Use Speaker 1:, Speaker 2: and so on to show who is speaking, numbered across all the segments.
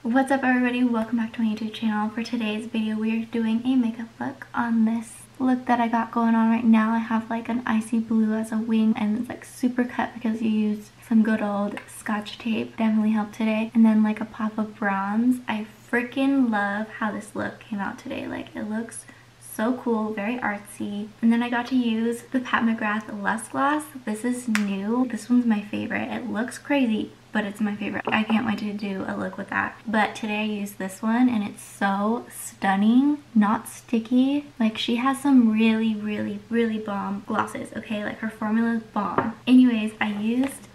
Speaker 1: What's up everybody, welcome back to my YouTube channel. For today's video we are doing a makeup look on this look that I got going on right now. I have like an icy blue as a wing and it's like super cut because you used some good old Scotch tape. Definitely helped today. And then like a pop of bronze. I freaking love how this look came out today. Like it looks so cool, very artsy. And then I got to use the Pat McGrath Lust Gloss. This is new. This one's my favorite. It looks crazy, but it's my favorite. I can't wait to do a look with that. But today I used this one and it's so stunning, not sticky. Like she has some really bomb glosses, okay? Like her formula is bomb. Anyways, I used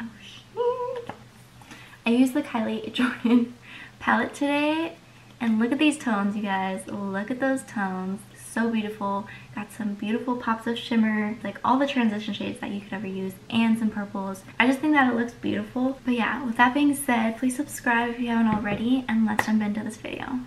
Speaker 1: the Kylie Jordan palette today. And look at these tones, you guys. Look at those tones. So beautiful. Got some beautiful pops of shimmer, like all the transition shades that you could ever use, and some purples. I just think that it looks beautiful. But yeah, with that being said, please subscribe if you haven't already, and let's jump into this video.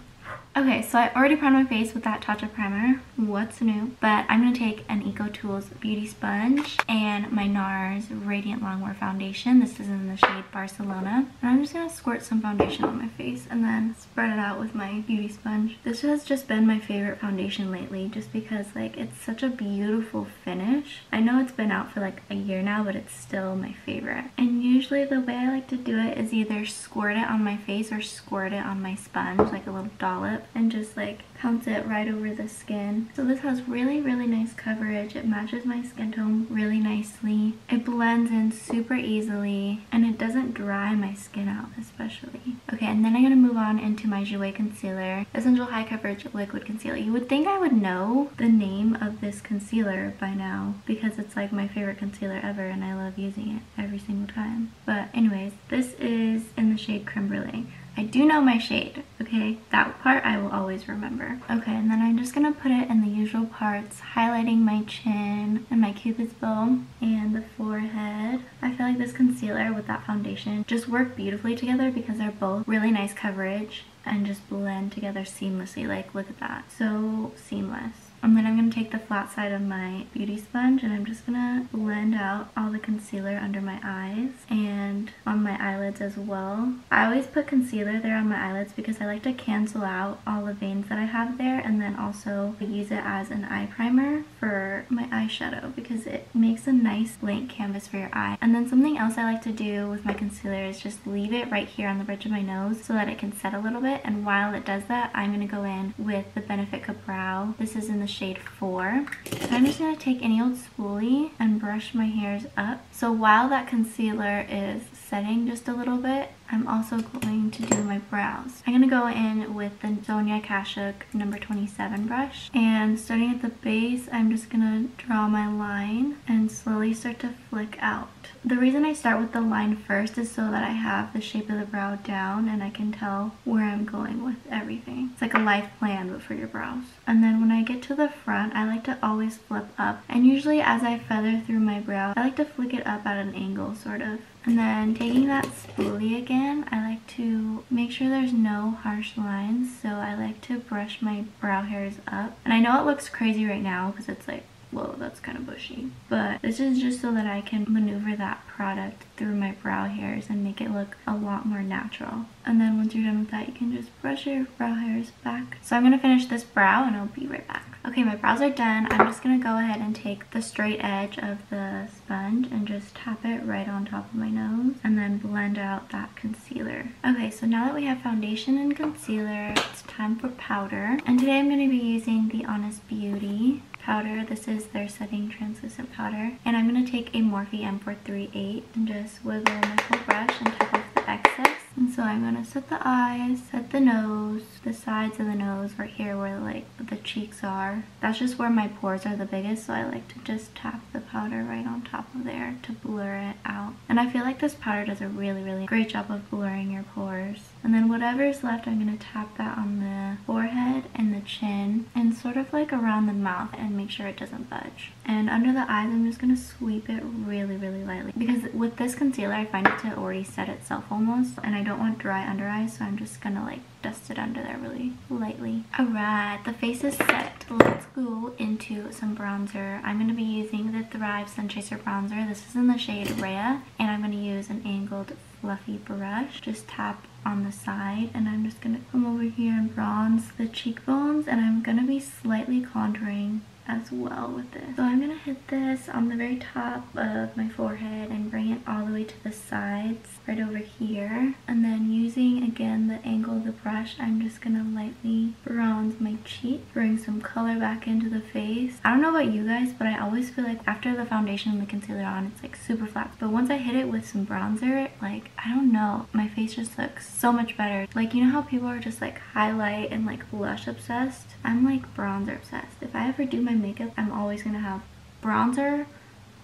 Speaker 1: Okay, so I already primed my face with that Tatcha primer. What's new? But I'm going to take an EcoTools beauty sponge and my NARS Radiant Longwear foundation. This is in the shade Barcelona. And I'm just going to squirt some foundation on my face and then spread it out with my beauty sponge. This has just been my favorite foundation lately just because like it's such a beautiful finish. I know it's been out for like a year now, but it's still my favorite. And usually the way I like to do it is either squirt it on my face or squirt it on my sponge, like a little dollop, and just like pounce it right over the skin. So this has really nice coverage. It matches my skin tone really nicely. It blends in super easily and it doesn't dry my skin out especially. Okay, and then I'm going to move on into my Jouer concealer, Essential High Coverage Liquid Concealer. You would think I would know the name of this concealer by now because it's like my favorite concealer ever and I love using it every single time. But anyways, this is in the shade Creme Brulee. I do know my shade, okay? That part I will always remember. Okay, and then I'm just gonna put it in the usual parts, highlighting my chin and my cupid's bow and the forehead. I feel like this concealer with that foundation just work beautifully together because they're both really nice coverage and just blend together seamlessly. Like, look at that. So seamless. And then I'm going to take the flat side of my beauty sponge and I'm just going to blend out all the concealer under my eyes and on my eyelids as well. I always put concealer there on my eyelids because I like to cancel out all the veins that I have there, and then also use it as an eye primer for my eyeshadow because it makes a nice blank canvas for your eye. And then something else I like to do with my concealer is just leave it right here on the bridge of my nose so that it can set a little bit. And while it does that, I'm going to go in with the Benefit Brow. This is in the shade 4. And I'm just going to take any old spoolie and brush my hairs up. So while that concealer is setting just a little bit, I'm also going to do my brows. I'm going to go in with the Sonia Kashuk number 27 brush. And starting at the base, I'm just going to draw my line and slowly start to flick out. The reason I start with the line first is so that I have the shape of the brow down and I can tell where I'm going with everything. It's like a life plan but for your brows. And then when I get to the front, I like to always flip up. And usually as I feather through my brow, I like to flick it up at an angle sort of. And then taking that spoolie again, I like to make sure there's no harsh lines. So I like to brush my brow hairs up. And I know it looks crazy right now because it's like, whoa, that's kind of bushy. But this is just so that I can maneuver that product through my brow hairs and make it look a lot more natural. And then once you're done with that, you can just brush your brow hairs back. So I'm going to finish this brow and I'll be right back. Okay, my brows are done. I'm just going to go ahead and take the straight edge of the sponge and just tap it right on top of my nose and then blend out that concealer. Okay, so now that we have foundation and concealer, it's time for powder. And today I'm going to be using the Honest Beauty powder. This is their setting translucent powder. And I'm going to take a Morphe M438 and just wiggle my whole brush and tap off the excess. And so I'm going to set the eyes, set the nose, the sides of the nose right here where like the cheeks are. That's just where my pores are the biggest, so I like to just tap the powder right on top of there to blur it out. And I feel like this powder does a really great job of blurring your pores. And then whatever's left, I'm going to tap that on the forehead and the chin and sort of like around the mouth and make sure it doesn't budge. And under the eyes, I'm just going to sweep it really lightly because with this concealer, I find it to already set itself almost, and I don't want dry under eyes, so I'm just going to like dust it under there really lightly. Alright, the face is set. Let's go into some bronzer. I'm going to be using the Thrive Sun Chaser bronzer. This is in the shade Rhea, and I'm going to use an angled fluffy brush, just tap on the side, and I'm just gonna come over here and bronze the cheekbones, and I'm gonna be slightly contouring as well with this. So I'm gonna hit this on the very top of my forehead and bring it all the way to the sides right over here, and then using again the angle of the brush, I'm just gonna lightly bronze my cheek, bring some color back into the face. I don't know about you guys, but I always feel like after the foundation and the concealer on, it's like super flat, but once I hit it with some bronzer, like I don't know, my face just looks so much better. Like, you know how people are just like highlight and like blush obsessed? I'm like bronzer obsessed. If I ever do my makeup, I'm always gonna have bronzer,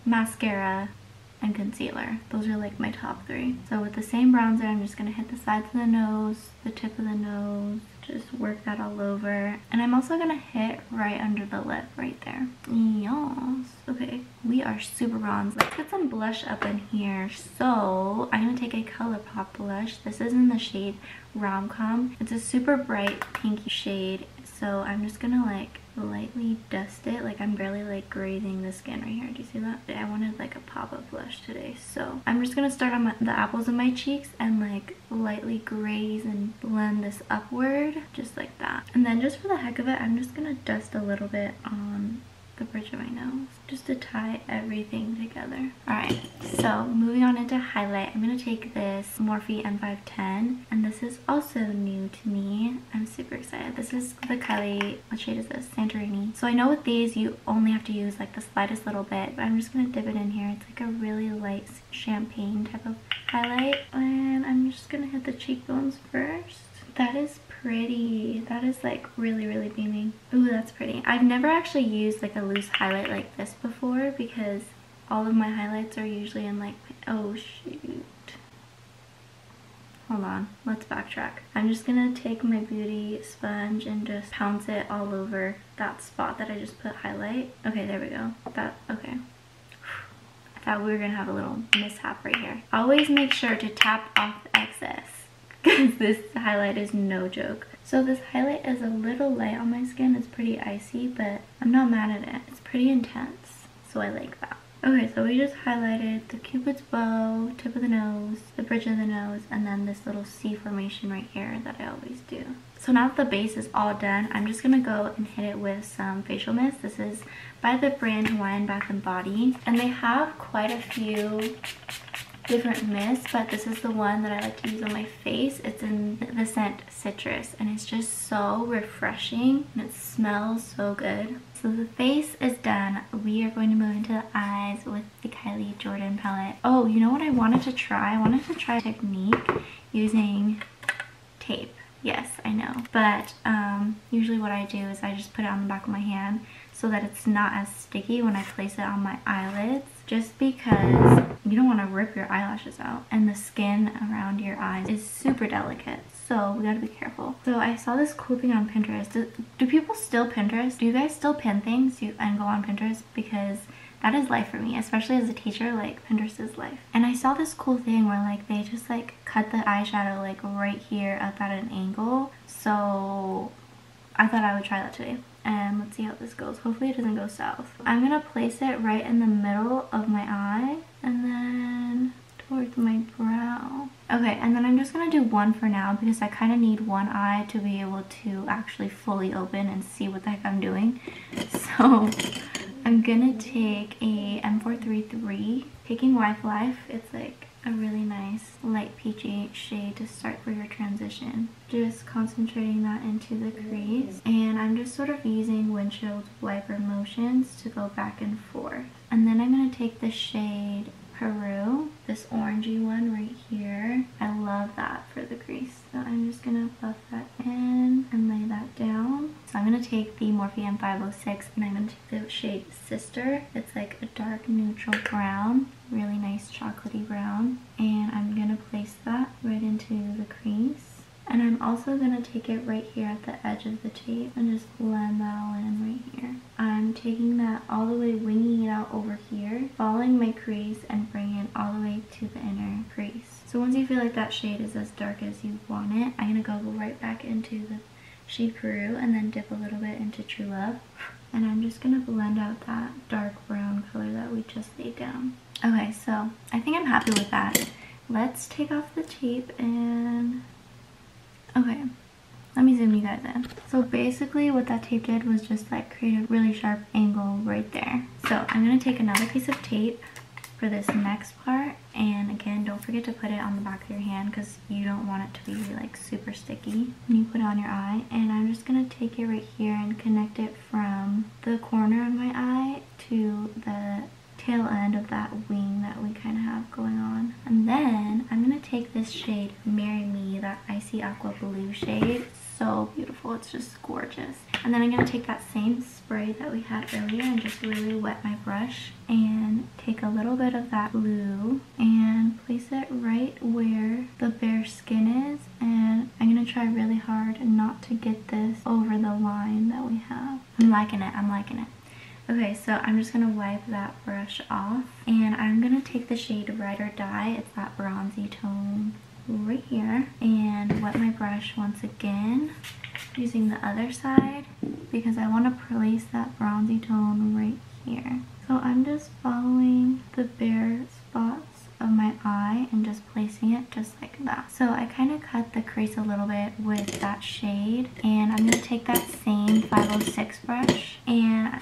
Speaker 1: mascara, and concealer. Those are like my top 3. So with the same bronzer, I'm just gonna hit the sides of the nose, the tip of the nose, just work that all over. And I'm also gonna hit right under the lip right there. Yes. Okay, we are super bronzed. Let's get some blush up in here. So I'm gonna take a ColourPop blush. This is in the shade Rom-Com. It's a super bright pinky shade. So I'm just gonna like lightly dust it. Like I'm barely like grazing the skin right here. Do you see that? I wanted like a pop of blush today. So I'm just gonna start on the apples of my cheeks and like lightly graze and blend this upward just like that. And then just for the heck of it, I'm just gonna dust a little bit on the bridge of my nose just to tie everything together. Alright, so moving on into highlight, I'm going to take this Morphe M510, and this is also new to me. I'm super excited. This is the Kylie, what shade is this? Santorini. So I know with these you only have to use like the slightest little bit, but I'm just going to dip it in here. It's like a really light champagne type of highlight, and I'm just going to hit the cheekbones first. That is pretty. That is like really beaming. Ooh, that's pretty. I've never actually used like a loose highlight like this before because all of my highlights are usually in like, oh shoot. Hold on, let's backtrack. I'm just gonna take my beauty sponge and just pounce it all over that spot that I just put highlight. Okay, there we go. Okay. I thought we were gonna have a little mishap right here. Always make sure to tap off the excess, because this highlight is no joke. So this highlight is a little light on my skin. It's pretty icy, but I'm not mad at it. It's pretty intense, so I like that. Okay, so we just highlighted the cupid's bow, tip of the nose, the bridge of the nose, and then this little C formation right here that I always do. So now that the base is all done, I'm just gonna go and hit it with some facial mist. This is by the brand Hawaiian Bath & Body, and they have quite a few different mists, but this is the one that I like to use on my face. It's in the scent Citrus, and it's just so refreshing and it smells so good. So the face is done. We are going to move into the eyes with the Kylie Jordan palette. Oh, you know what I wanted to try? I wanted to try a technique using tape. Yes, I know, but usually what I do is I just put it on the back of my hand so that it's not as sticky when I place it on my eyelids, just because you don't want to rip your eyelashes out, and the skin around your eyes is super delicate, so we gotta be careful. So I saw this cool thing on Pinterest. Do people still Pinterest? Do you guys still pin things and go on Pinterest? Because that is life for me, especially as a teacher. Like, Pinterest is life. And I saw this cool thing where like they just like cut the eyeshadow like right here up at an angle. So I thought I would try that today, and let's see how this goes. Hopefully it doesn't go south. I'm gonna place it right in the middle of my eye and then towards my brow. Okay, and then I'm just gonna do one for now because I kind of need one eye to be able to actually fully open and see what the heck I'm doing. So I'm gonna take a M433, taking Wife Life. It's like a really nice light peachy shade to start for your transition. Just concentrating that into the crease, and I'm just sort of using windshield wiper motions to go back and forth. And then I'm gonna take the shade Peru, this orangey one right here. I love that for the crease. So I'm just gonna buff that in and lay that down. So I'm gonna take the Morphe M506 and I'm gonna take the shade Sister. It's like a dark neutral brown, really nice chocolatey brown. And I'm gonna place that right into the crease. And I'm also going to take it right here at the edge of the tape and just blend that all in right here. I'm taking that all the way, winging it out over here, following my crease and bringing it all the way to the inner crease. So once you feel like that shade is as dark as you want it, I'm going to go right back into the shade Peru and then dip a little bit into True Love. And I'm just going to blend out that dark brown color that we just laid down. Okay, so I think I'm happy with that. let's take off the tape and... okay, let me zoom you guys in. So basically what that tape did was just like create a really sharp angle right there. So I'm going to take another piece of tape for this next part, and again, don't forget to put it on the back of your hand because you don't want it to be like super sticky when you put it on your eye. And I'm just going to take it right here and connect it from the corner of my eye to the tail end of that wing that we kind of have going on. And then I'm going to take this shade Marry Me, that icy aqua blue shade. So beautiful, it's just gorgeous. And then I'm going to take that same spray that we had earlier and just really wet my brush and take a little bit of that blue and place it right where the bare skin is. And I'm going to try really hard not to get this over the line that we have. I'm liking it, I'm liking it. Okay, so I'm just going to wipe that brush off, and I'm going to take the shade Ride or Die, it's that bronzy tone right here, and wet my brush once again using the other side because I want to place that bronzy tone right here. So I'm just following the bare spots of my eye and just placing it just like that. So I kind of cut the crease a little bit with that shade, and I'm going to take that same 506 brush and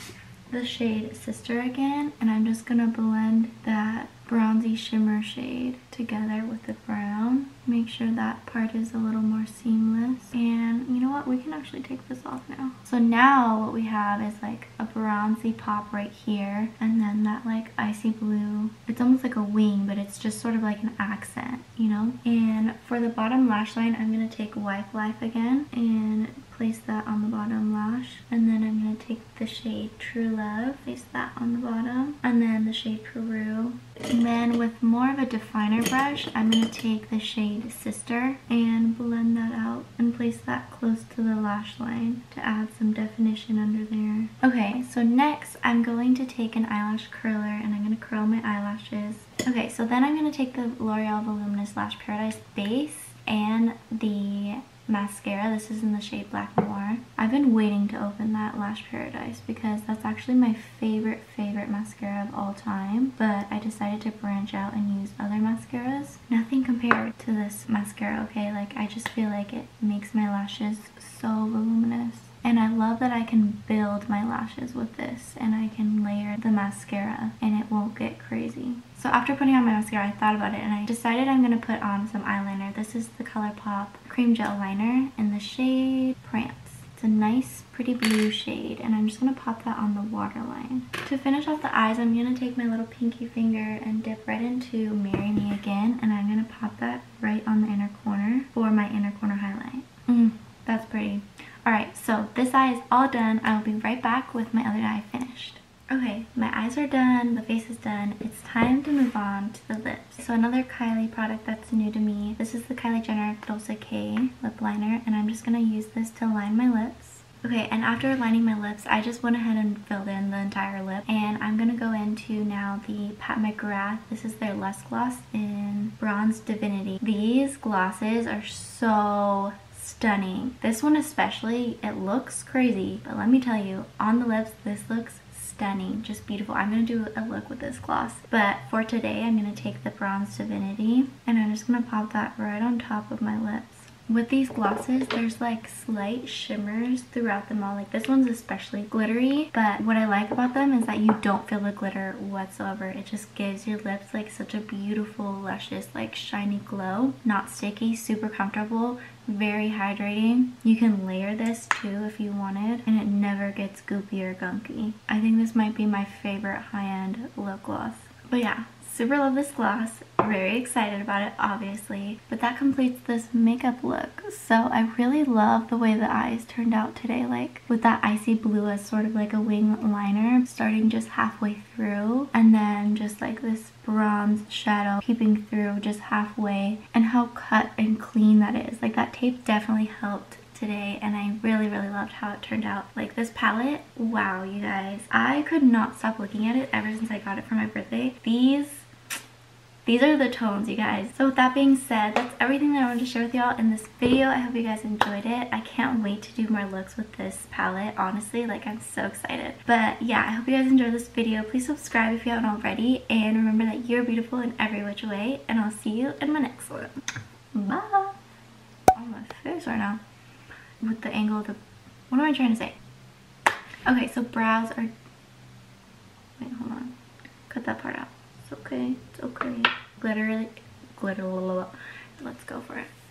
Speaker 1: the shade Sister again, and I'm just gonna blend that bronzy shimmer shade together with the brown. Make sure that part is a little more seamless. And you know what, we can actually take this off now. So now what we have is like a bronzy pop right here, and then that like icy blue, it's almost like a wing, but it's just sort of like an accent, you know. And for the bottom lash line, I'm gonna take Wife Life again and place that on the bottom lash, and then I'm going to take the shade True Love, place that on the bottom, and then the shade Peru. And then with more of a definer brush, I'm going to take the shade Sister and blend that out and place that close to the lash line to add some definition under there. Okay, so next I'm going to take an eyelash curler and I'm going to curl my eyelashes. Okay, so then I'm going to take the L'Oreal Voluminous Lash Paradise base and the mascara. This is in the shade Black Noir. I've been waiting to open that Lash Paradise because that's actually my favorite mascara of all time, but I decided to branch out and use other mascaras. Nothing compared to this mascara, okay? Like, I just feel like it makes my lashes so voluminous. And I love that I can build my lashes with this, and I can layer the mascara and it won't get crazy. So after putting on my mascara, I thought about it and I decided I'm going to put on some eyeliner. This is the ColourPop Cream Gel Liner in the shade Prance. It's a nice pretty blue shade, and I'm just going to pop that on the waterline. To finish off the eyes, I'm going to take my little pinky finger and dip right into Marry Me again, and I'm going to pop that right on the inner corner for my inner corner highlight. That's pretty. Alright, so this eye is all done. I will be right back with my other eye finished. Okay, my eyes are done, the face is done. It's time to move on to the lips. So another Kylie product that's new to me. This is the Kylie Jenner Dulce K lip liner, and I'm just going to use this to line my lips. Okay, and after lining my lips, I just went ahead and filled in the entire lip. And I'm going to go into now the Pat McGrath. This is their Lush Gloss in Bronze Divinity. These glosses are so stunning. This one especially, it looks crazy, but let me tell you, on the lips, this looks stunning, just beautiful. I'm going to do a look with this gloss, but for today I'm going to take the Bronze Divinity and I'm just going to pop that right on top of my lips. With these glosses, there's like slight shimmers throughout them all. Like this one's especially glittery, but what I like about them is that you don't feel the glitter whatsoever. It just gives your lips like such a beautiful, luscious, like shiny glow. Not sticky, super comfortable, very hydrating. You can layer this too if you wanted, and it never gets goopy or gunky. I think this might be my favorite high-end lip gloss. But yeah, super love this gloss. Very excited about it, obviously. But that completes this makeup look. So I really love the way the eyes turned out today, like with that icy blue as sort of like a wing liner starting just halfway through, and then just like this bronze shadow peeping through just halfway, and how cut and clean that is. Like that tape definitely helped today, and I really loved how it turned out. Like this palette, wow, you guys, I could not stop looking at it ever since I got it for my birthday. These these are the tones, you guys. So with that being said, that's everything that I wanted to share with y'all in this video. I hope you guys enjoyed it. I can't wait to do more looks with this palette, honestly. Like, I'm so excited. But yeah, I hope you guys enjoyed this video. Please subscribe if you haven't already, and remember that you're beautiful in every which way, and I'll see you in my next one. Bye. On my face right now with the angle of the, what am I trying to say? Okay, so brows are, wait, hold on, cut that part out. It's okay, it's okay. Glitter, let's go for it.